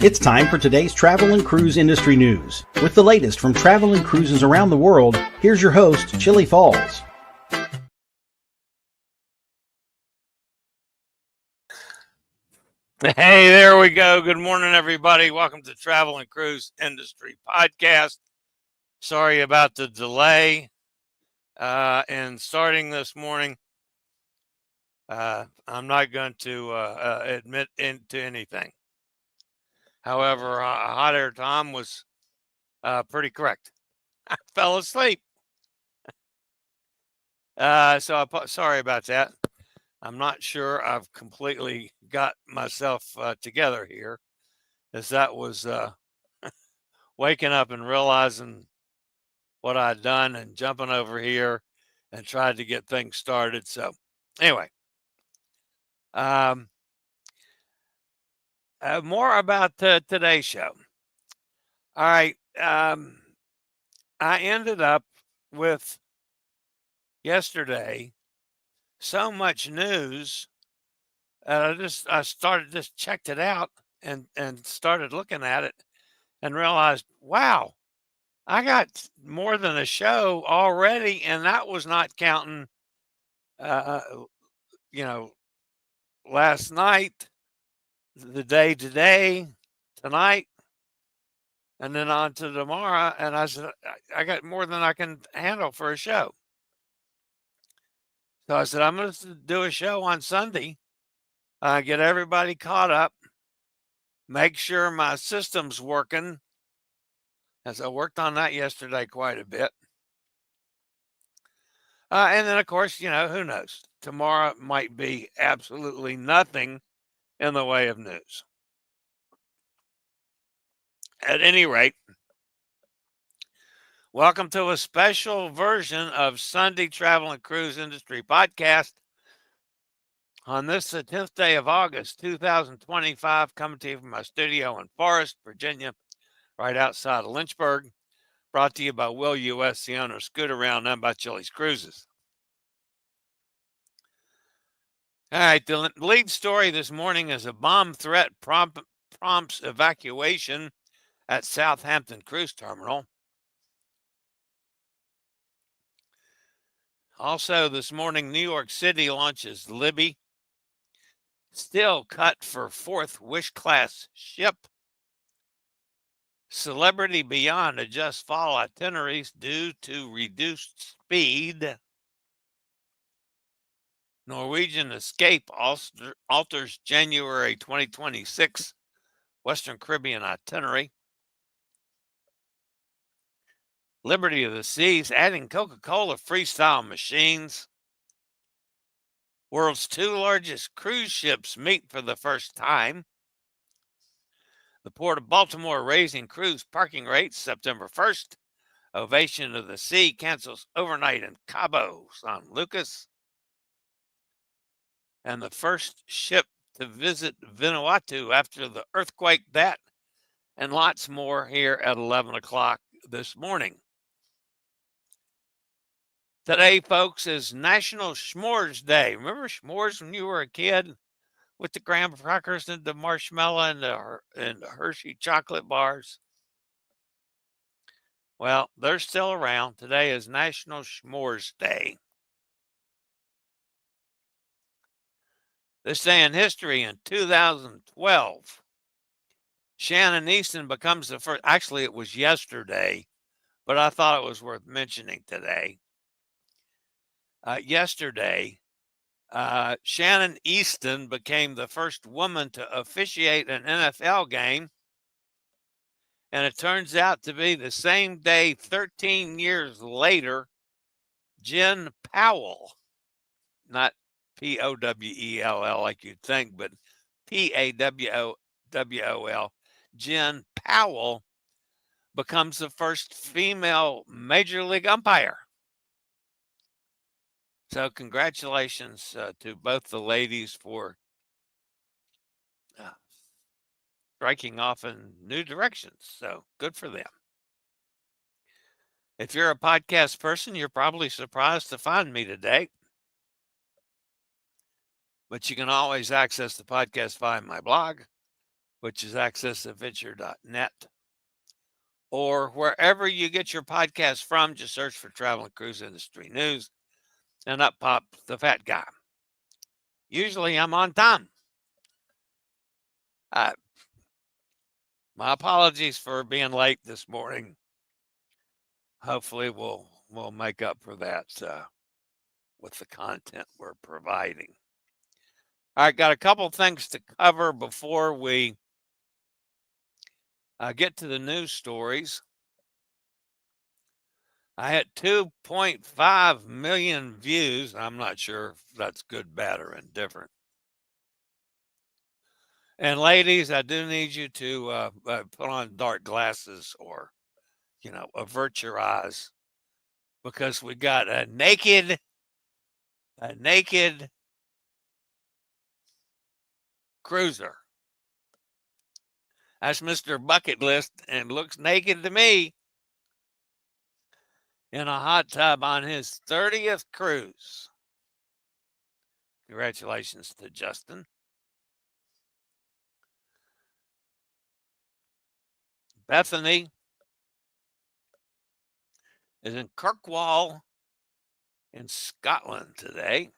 It's time for today's travel and cruise industry news. With the latest from travel and cruises around the world, here's your host, Chillie Falls. Hey, there we go. Good morning, everybody. Welcome to Travel and Cruise Industry Podcast. Sorry about the delay in starting this morning. I'm not going to admit into anything. However, Hot Air Tom was pretty correct. I fell asleep. Sorry about that. I'm not sure I've completely got myself together here, as that was waking up and realizing what I'd done and jumping over here and tried to get things started. So anyway, more about today's show. All right. I ended up with yesterday so much news that I just checked it out and started looking at it and realized, wow, I got more than a show already, and that was not counting, last night, the day today, tonight, and then on to tomorrow. And I said, I got more than I can handle for a show. So I said, I'm going to do a show on Sunday, get everybody caught up, make sure my system's working, as I worked on that yesterday quite a bit. And then, of course, who knows? Tomorrow might be absolutely nothing in the way of news. At any rate, welcome to a special version of Sunday Travel and Cruise Industry Podcast. On this, the 10th day of August, 2025, coming to you from my studio in Forest, Virginia, right outside of Lynchburg. Brought to you by Will U.S., the owner of Scoot Around, and by Chillie's Cruises. All right, the lead story this morning is a bomb threat prompts evacuation at Southampton Cruise Terminal. Also this morning, New York City launches Libby. Still cut for fourth Wish-class ship. Celebrity Beyond adjusts fall itineraries due to reduced speed. Norwegian Escape alters January 2026 Western Caribbean itinerary. Liberty of the Seas adding Coca-Cola Freestyle machines. World's two largest cruise ships meet for the first time. The Port of Baltimore raising cruise parking rates September 1st. Ovation of the Sea cancels overnight in Cabo, San Lucas. And the first ship to visit Vanuatu after the earthquake, that and lots more here at 11 o'clock this morning. Today, folks, is National S'mores Day. Remember s'mores when you were a kid with the graham crackers and the marshmallow and the Hershey chocolate bars? Well, they're still around. Today is National S'mores Day. This day in history, in 2012, Shannon Easton becomes the first. Actually, it was yesterday, but I thought it was worth mentioning today. Yesterday, Shannon Easton became the first woman to officiate an NFL game. And it turns out to be the same day, 13 years later, Jen Powell, not Powell like you'd think, but Pawwol, Jen Powell becomes the first female major league umpire. So congratulations to both the ladies for striking off in new directions. So good for them. If you're a podcast person, you're probably surprised to find me today. But you can always access the podcast via my blog, which is accessadventure.net. Or wherever you get your podcast from, just search for Travel and Cruise Industry News, and up pops the fat guy. Usually I'm on time. My apologies for being late this morning. Hopefully we'll make up for that with the content we're providing. All right, got a couple things to cover before we get to the news stories. I had 2.5 million views. I'm not sure if that's good, bad, or indifferent. And ladies, I do need you to put on dark glasses or, avert your eyes, because we got a naked cruiser. That's Mr. Bucket List and looks naked to me in a hot tub on his 30th cruise. Congratulations to Justin. Bethany is in Kirkwall in Scotland today.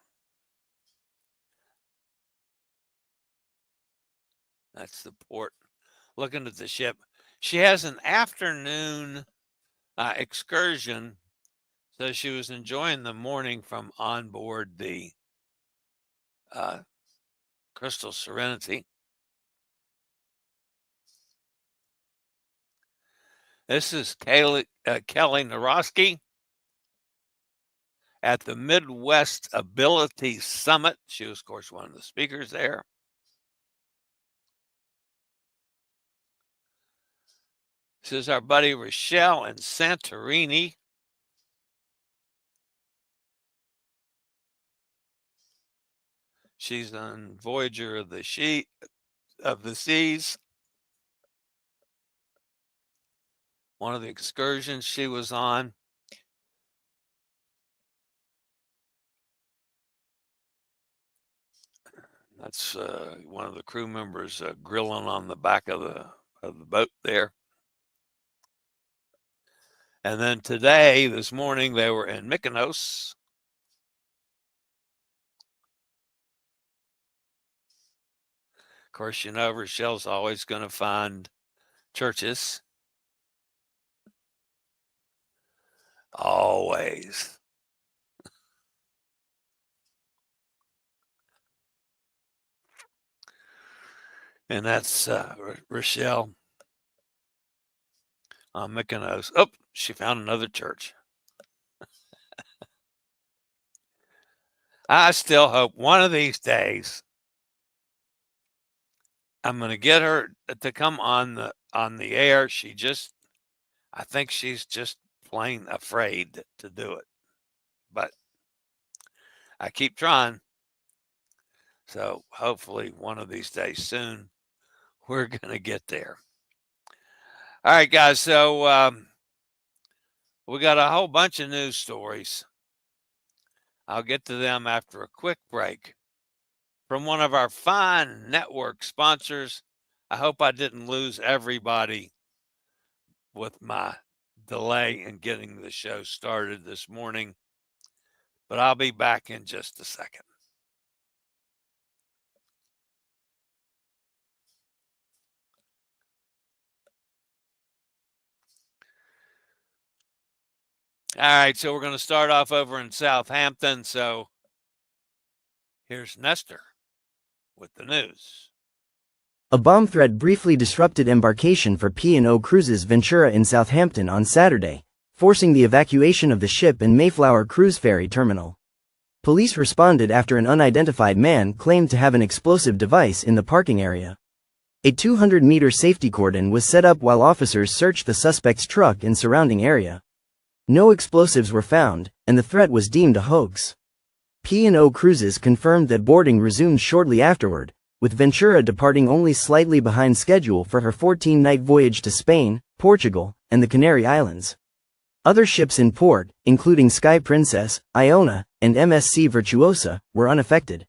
That's the port. Looking at the ship. She has an afternoon excursion, so she was enjoying the morning from on board the Crystal Serenity. This is Kelly Narosky at the Midwest Ability Summit. She was, of course, one of the speakers there. This is our buddy Rochelle in Santorini. She's on Voyager of the Seas. One of the excursions she was on. That's one of the crew members grilling on the back of the boat there. And then this morning, they were in Mykonos. Of course, Rochelle's always going to find churches. Always. And that's Rochelle on Mykonos. Oh, she found another church. I still hope one of these days I'm going to get her to come on the air. I think she's just plain afraid to do it. But I keep trying. So hopefully one of these days soon, we're going to get there. All right, guys. So we got a whole bunch of news stories. I'll get to them after a quick break from one of our fine network sponsors. I hope I didn't lose everybody with my delay in getting the show started this morning, but I'll be back in just a second. All right, so we're going to start off over in Southampton. So here's Nestor with the news. A bomb threat briefly disrupted embarkation for P&O Cruises Ventura in Southampton on Saturday, forcing the evacuation of the ship and Mayflower Cruise Ferry Terminal. Police responded after an unidentified man claimed to have an explosive device in the parking area. A 200-meter safety cordon was set up while officers searched the suspect's truck and surrounding area. No explosives were found, and the threat was deemed a hoax. P&O Cruises confirmed that boarding resumed shortly afterward, with Ventura departing only slightly behind schedule for her 14-night voyage to Spain, Portugal, and the Canary Islands. Other ships in port, including Sky Princess, Iona, and MSC Virtuosa, were unaffected.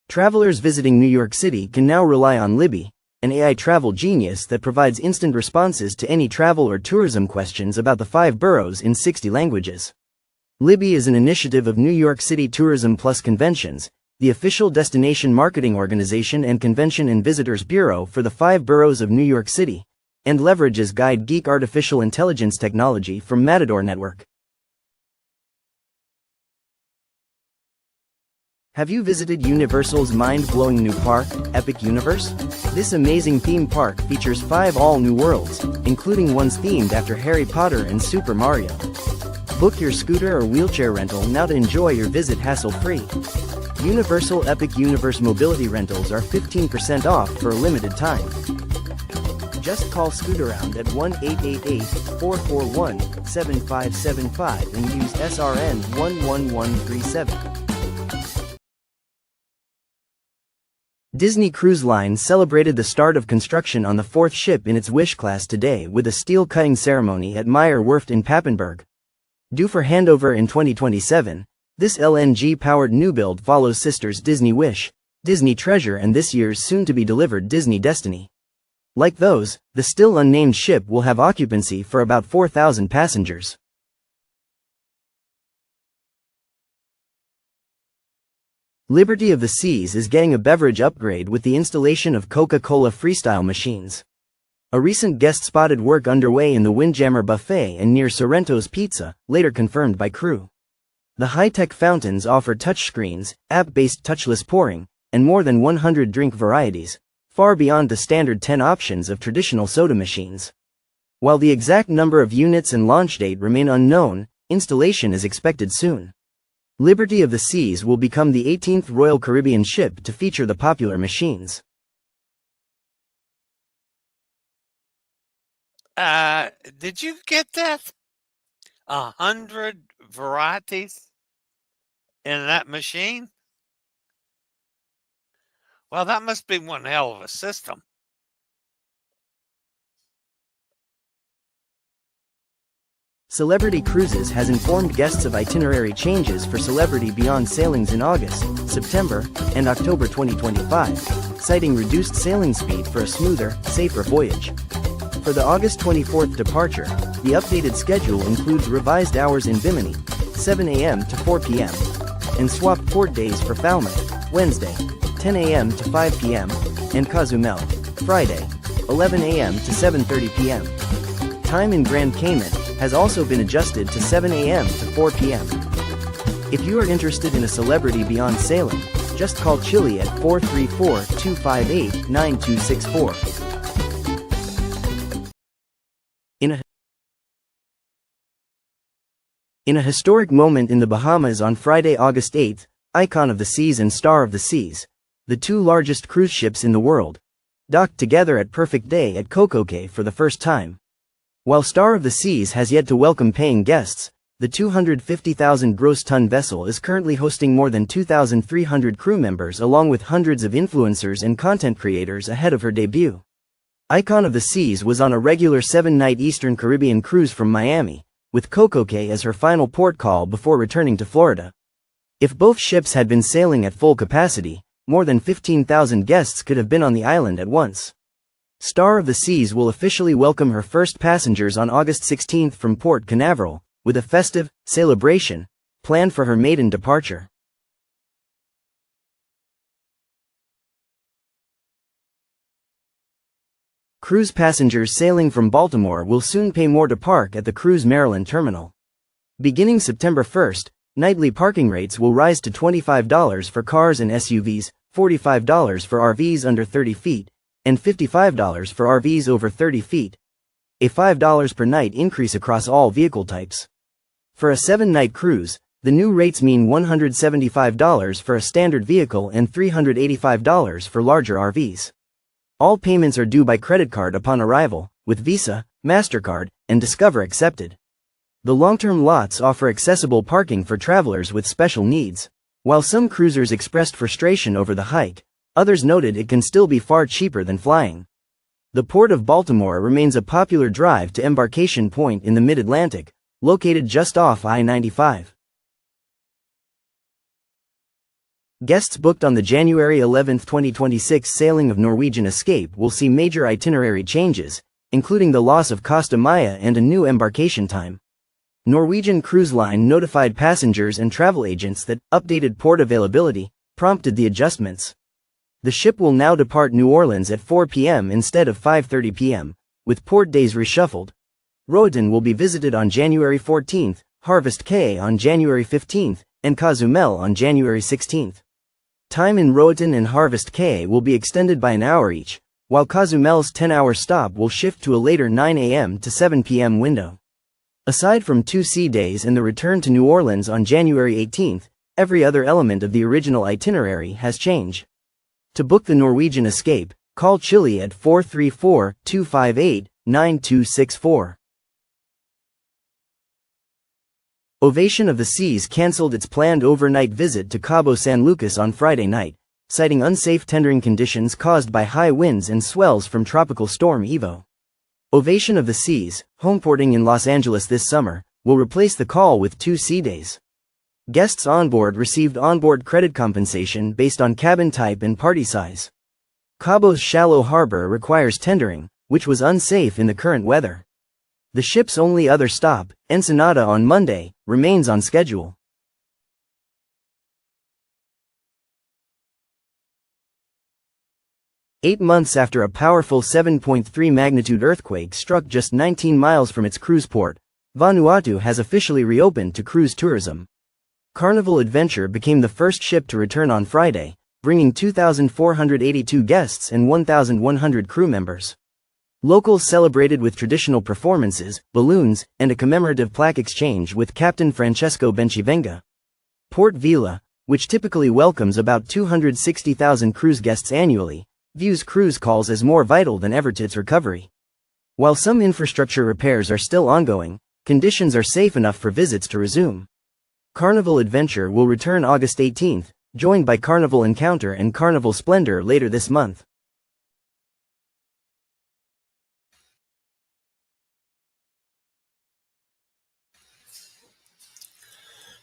Travelers visiting New York City can now rely on Libby, an AI travel genius that provides instant responses to any travel or tourism questions about the 5 boroughs in 60 languages. Libby is an initiative of New York City Tourism Plus Conventions, the official destination marketing organization and convention and visitors bureau for the 5 boroughs of New York City, and leverages Guide Geek artificial intelligence technology from Matador Network. Have you visited Universal's mind-blowing new park, Epic Universe? This amazing theme park features 5 all-new worlds, including ones themed after Harry Potter and Super Mario. Book your scooter or wheelchair rental now to enjoy your visit hassle-free. Universal Epic Universe mobility rentals are 15% off for a limited time. Just call Scootaround at 1-888-441-7575 and use SRN 11137. Disney Cruise Line celebrated the start of construction on the 4th ship in its Wish class today with a steel-cutting ceremony at Meyer Werft in Papenburg. Due for handover in 2027, this LNG-powered new build follows sisters Disney Wish, Disney Treasure and this year's soon-to-be-delivered Disney Destiny. Like those, the still unnamed ship will have occupancy for about 4,000 passengers. Liberty of the Seas is getting a beverage upgrade with the installation of Coca-Cola Freestyle machines. A recent guest spotted work underway in the Windjammer Buffet and near Sorrento's Pizza, later confirmed by crew. The high-tech fountains offer touchscreens, app-based touchless pouring, and more than 100 drink varieties, far beyond the standard 10 options of traditional soda machines. While the exact number of units and launch date remain unknown, installation is expected soon. Liberty of the Seas will become the 18th Royal Caribbean ship to feature the popular machines. Did you get that? 100 varieties in that machine? Well, that must be one hell of a system. Celebrity Cruises has informed guests of itinerary changes for Celebrity Beyond sailings in August, September, and October 2025, citing reduced sailing speed for a smoother, safer voyage. For the August 24th departure, the updated schedule includes revised hours in Bimini, 7 a.m. to 4 p.m., and swapped port days for Falmouth, Wednesday, 10 a.m. to 5 p.m., and Cozumel, Friday, 11 a.m. to 7:30 p.m. Time in Grand Cayman has also been adjusted to 7 a.m. to 4 p.m. If you are interested in a Celebrity Beyond sailing, just call Chillie at 434-258-9264. In a historic moment in the Bahamas on Friday, August 8, Icon of the Seas and Star of the Seas, the 2 largest cruise ships in the world, docked together at Perfect Day at Coco-Cay for the first time. While Star of the Seas has yet to welcome paying guests, the 250,000 gross ton vessel is currently hosting more than 2,300 crew members along with hundreds of influencers and content creators ahead of her debut. Icon of the Seas was on a regular 7-night Eastern Caribbean cruise from Miami, with Coco-Cay as her final port call before returning to Florida. If both ships had been sailing at full capacity, more than 15,000 guests could have been on the island at once. Star of the Seas will officially welcome her first passengers on August 16 from Port Canaveral, with a festive celebration planned for her maiden departure. Cruise passengers sailing from Baltimore will soon pay more to park at the Cruise Maryland terminal. Beginning September 1, nightly parking rates will rise to $25 for cars and SUVs, $45 for RVs under 30 feet, and $55 for RVs over 30 feet, a $5 per night increase across all vehicle types. For a 7-night cruise, the new rates mean $175 for a standard vehicle and $385 for larger RVs. All payments are due by credit card upon arrival, with Visa, MasterCard, and Discover accepted. The long-term lots offer accessible parking for travelers with special needs. While some cruisers expressed frustration over the hike, others noted it can still be far cheaper than flying. The Port of Baltimore remains a popular drive to embarkation point in the mid-Atlantic, located just off I-95. Guests booked on the January 11, 2026 sailing of Norwegian Escape will see major itinerary changes, including the loss of Costa Maya and a new embarkation time. Norwegian Cruise Line notified passengers and travel agents that updated port availability prompted the adjustments. The ship will now depart New Orleans at 4 p.m. instead of 5:30 p.m., with port days reshuffled. Roatan will be visited on January 14, Harvest Caye on January 15, and Cozumel on January 16. Time in Roatan and Harvest Caye will be extended by an hour each, while Cozumel's 10-hour stop will shift to a later 9 a.m. to 7 p.m. window. Aside from 2 sea days and the return to New Orleans on January 18, every other element of the original itinerary has changed. To book the Norwegian Escape, call Chillie at 434-258-9264. Ovation of the Seas cancelled its planned overnight visit to Cabo San Lucas on Friday night, citing unsafe tendering conditions caused by high winds and swells from Tropical Storm Evo. Ovation of the Seas, homeporting in Los Angeles this summer, will replace the call with 2 sea days. Guests on board received onboard credit compensation based on cabin type and party size. Cabo's shallow harbor requires tendering, which was unsafe in the current weather. The ship's only other stop, Ensenada on Monday, remains on schedule. Eight months after a powerful 7.3 magnitude earthquake struck just 19 miles from its cruise port, Vanuatu has officially reopened to cruise tourism. Carnival Adventure became the first ship to return on Friday, bringing 2,482 guests and 1,100 crew members. Locals celebrated with traditional performances, balloons, and a commemorative plaque exchange with Captain Francesco Bencivenga. Port Vila, which typically welcomes about 260,000 cruise guests annually, views cruise calls as more vital than ever to its recovery. While some infrastructure repairs are still ongoing, conditions are safe enough for visits to resume. Carnival Adventure will return August 18, joined by Carnival Encounter and Carnival Splendor later this month.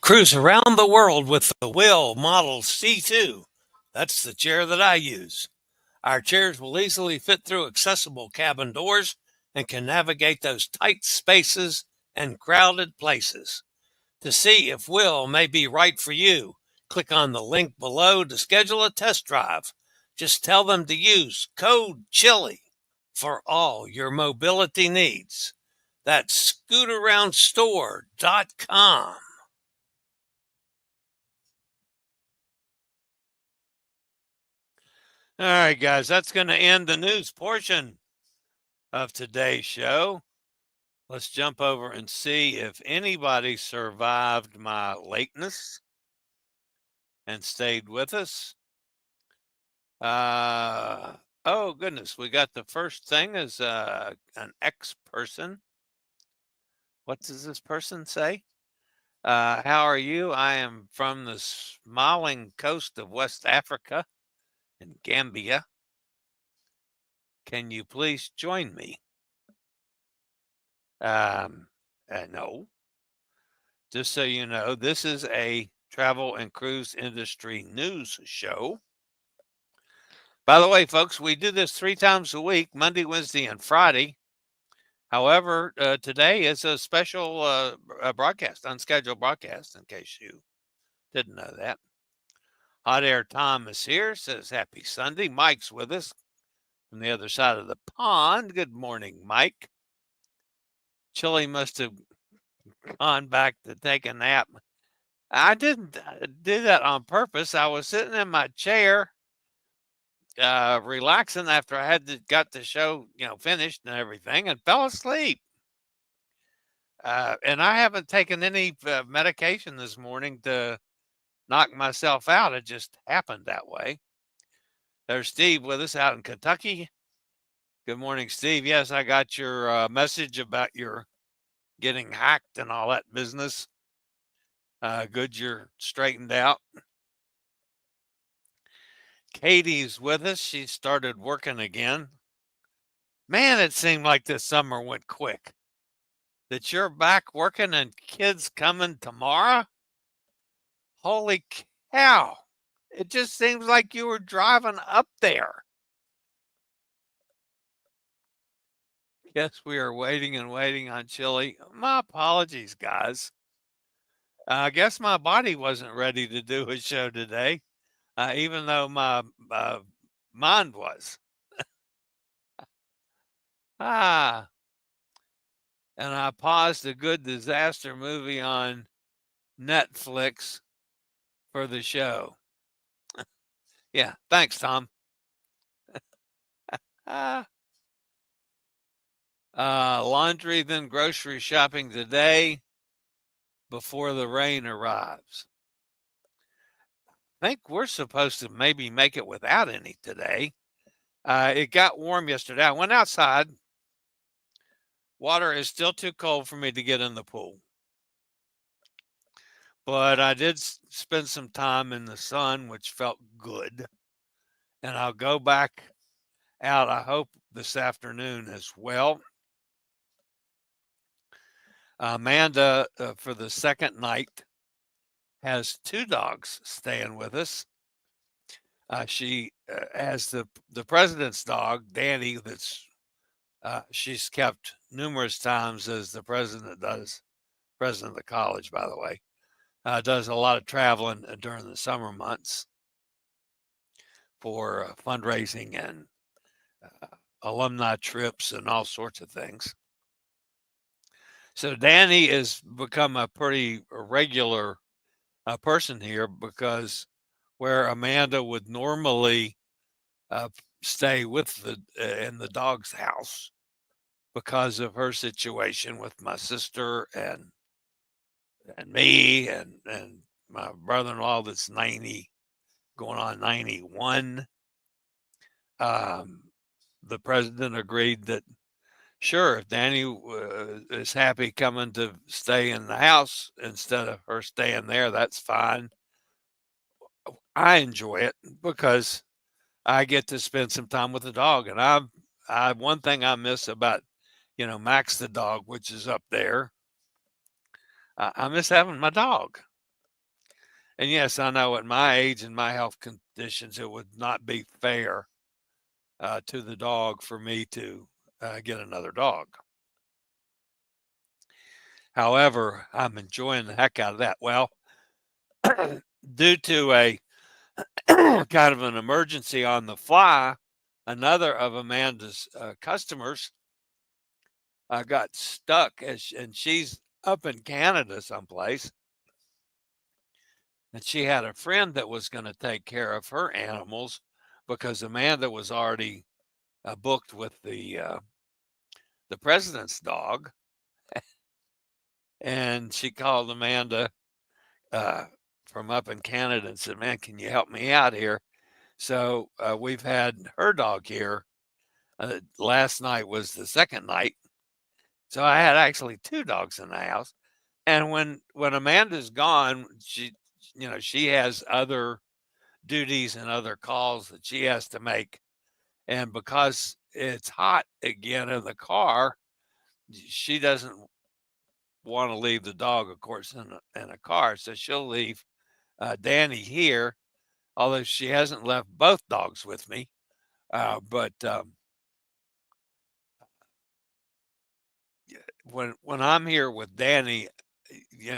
Cruise around the world with the Will Model C2. That's the chair that I use. Our chairs will easily fit through accessible cabin doors and can navigate those tight spaces and crowded places. To see if Will may be right for you, click on the link below to schedule a test drive. Just tell them to use code Chillie for all your mobility needs. That's scootaroundstore.com. All right, guys, that's going to end the news portion of today's show. Let's jump over and see if anybody survived my lateness and stayed with us. Oh, goodness. We got the first thing is an ex-person. What does this person say? How are you? I am from the smiling coast of West Africa in Gambia. Can you please join me? No. Just so you know, this is a travel and cruise industry news show. By the way, folks, we do this 3 times a week, Monday, Wednesday, and Friday. However, today is a special broadcast, unscheduled broadcast, in case you didn't know that. Hot Air Tom is here, says happy Sunday. Mike's with us from the other side of the pond. Good morning, Mike. Chillie must have gone back to take a nap. I didn't do that on purpose. I was sitting in my chair, relaxing after I got the show, finished and everything, and fell asleep. And I haven't taken any medication this morning to knock myself out. It just happened that way. There's Steve with us out in Kentucky. Good morning, Steve. Yes, I got your message about your getting hacked and all that business. Good, you're straightened out. Katie's with us. She started working again. Man, it seemed like this summer went quick. That you're back working and kids coming tomorrow? Holy cow. It just seems like you were driving up there. Yes, we are waiting and waiting on Chillie. My apologies, guys. I guess my body wasn't ready to do a show today, even though my mind was. Ah, and I paused a good disaster movie on Netflix for the show. Yeah, thanks, Tom. Ah, laundry, then grocery shopping today before the rain arrives. I think we're supposed to maybe make it without any today. It got warm yesterday. I went outside. Water is still too cold for me to get in the pool. But I did spend some time in the sun, which felt good. And I'll go back out, I hope, this afternoon as well. Amanda, for the second night, has 2 dogs staying with us. She has the president's dog, Danny, that's she's kept numerous times as the president does, president of the college, by the way, does a lot of traveling during the summer months for fundraising and alumni trips and all sorts of things. So Danny has become a pretty regular person here, because where Amanda would normally stay with in the dog's house because of her situation with my sister and me and my brother-in-law that's 90, going on 91. The president agreed that sure, if Danny is happy coming to stay in the house instead of her staying there, that's fine. I enjoy it because I get to spend some time with the dog. And I one thing I miss about, Max the dog, which is up there, I miss having my dog. And yes, I know at my age and my health conditions, it would not be fair to the dog for me to get another dog. However, I'm enjoying the heck out of that. Well, due to a kind of an emergency on the fly, another of Amanda's customers got stuck, and she's up in Canada someplace. And she had a friend that was going to take care of her animals because Amanda was already booked with the president's dog. And she called Amanda from up in Canada and said, "Man, can you help me out here?" So we've had her dog here. Last night was the second night. So I had actually 2 dogs in the house. And when Amanda's gone, she has other duties and other calls that she has to make. And because it's hot again in the car, she doesn't want to leave the dog, of course, in a car. So she'll leave Danny here, although she hasn't left both dogs with me. But when I'm here with Danny,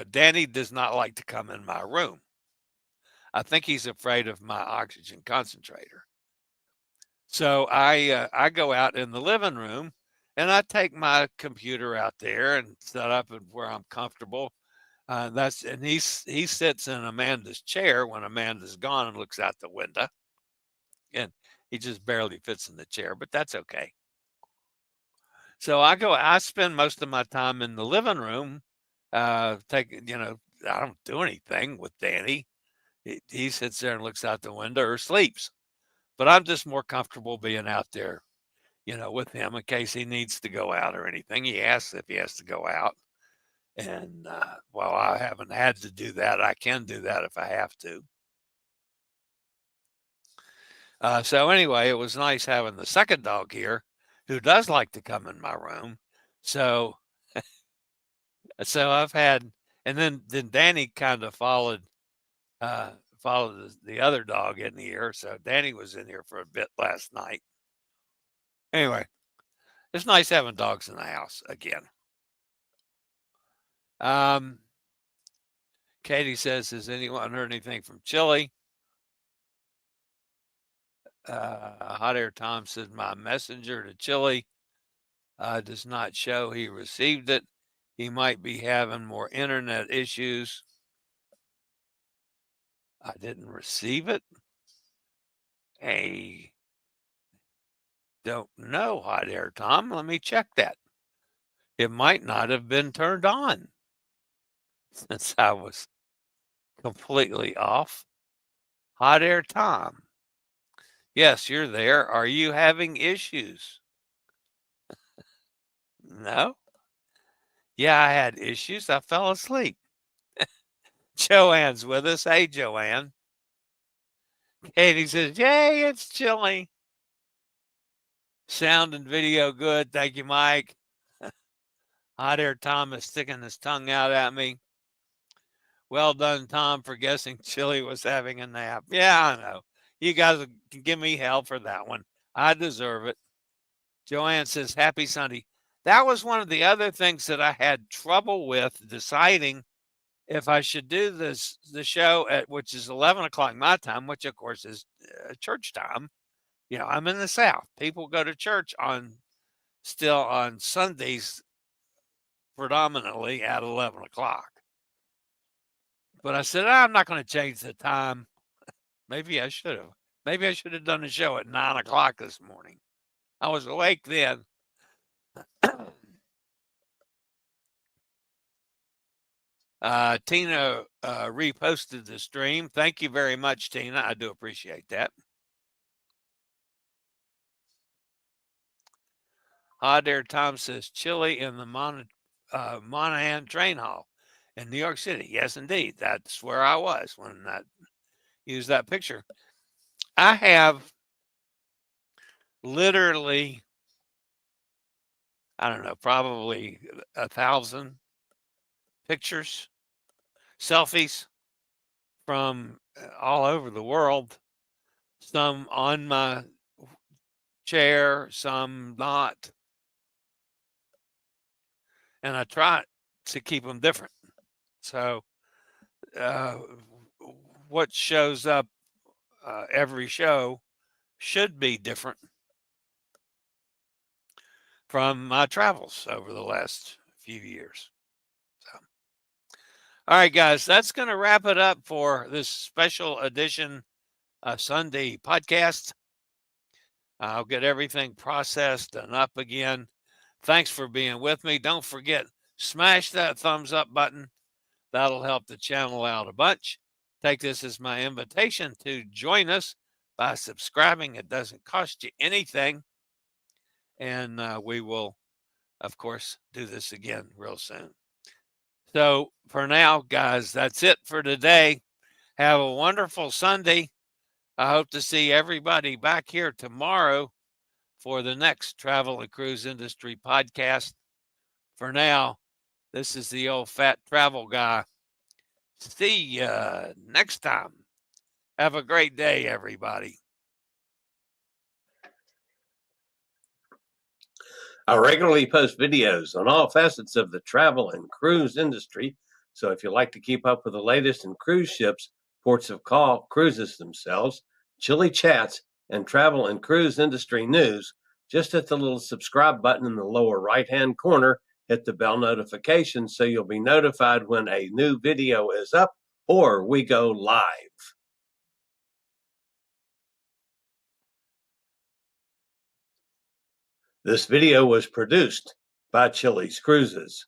Danny does not like to come in my room. I think he's afraid of my oxygen concentrator. So I go out in the living room and I take my computer out there and set up where I'm comfortable. And he sits in Amanda's chair when Amanda's gone and looks out the window. And he just barely fits in the chair, but that's okay. So I spend most of my time in the living room. I don't do anything with Danny. He sits there and looks out the window or sleeps. But I'm just more comfortable being out there, with him in case he needs to go out or anything. He asks if he has to go out. And while I haven't had to do that, I can do that if I have to. So anyway, it was nice having the second dog here who does like to come in my room. So I've had, and then Danny kind of followed follow the other dog in here. So Danny was in here for a bit last night. Anyway, it's nice having dogs in the house again. Katie says, has anyone heard anything from Chillie? Hot Air Tom says, my messenger to Chillie does not show he received it. He might be having more internet issues. I didn't receive it. Hey, don't know, Hot Air Tom. Let me check that. It might not have been turned on since I was completely off. Hot Air Tom. Yes, you're there. Are you having issues? No? Yeah, I had issues. I fell asleep. Joanne's with us. Hey, Joanne. Katie says, yay, it's Chillie. Sound and video good. Thank you, Mike. Hot Air Tom is sticking his tongue out at me. Well done, Tom, for guessing Chillie was having a nap. Yeah, I know. You guys can give me hell for that one. I deserve it. Joanne says, happy Sunday. That was one of the other things that I had trouble with deciding if I should do the show at, which is 11 o'clock my time, which of course is church time. You know, I'm in the South. People go to church still on Sundays, predominantly at 11 o'clock. But I said, I'm not going to change the time. Maybe I should have. Maybe I should have done the show at 9 o'clock this morning. I was awake then. Tina reposted the stream. Thank you very much, Tina. I do appreciate that. Hot Air Tom says Chillie in the Monahan Train Hall in New York City. Yes, indeed. That's where I was when I used that picture. I have literally, I don't know, probably 1,000 pictures, selfies from all over the world. Some on my chair, some not. And I try to keep them different. So what shows up every show should be different from my travels over the last few years. So, all right, guys, that's going to wrap it up for this special edition Sunday podcast. I'll get everything processed and up again. Thanks for being with me. Don't forget, smash that thumbs up button. That'll help the channel out a bunch. Take this as my invitation to join us by subscribing. It doesn't cost you anything. And we will, of course, do this again real soon. So for now, guys, that's it for today. Have a wonderful Sunday. I hope to see everybody back here tomorrow for the next Travel and Cruise Industry podcast. For now, this is the old fat travel guy. See you next time. Have a great day, everybody. I regularly post videos on all facets of the travel and cruise industry. So if you like to keep up with the latest in cruise ships, ports of call, cruises themselves, Chillie chats, and travel and cruise industry news, just hit the little subscribe button in the lower right-hand corner. Hit the bell notification so you'll be notified when a new video is up or we go live. This video was produced by Chillie's Cruises.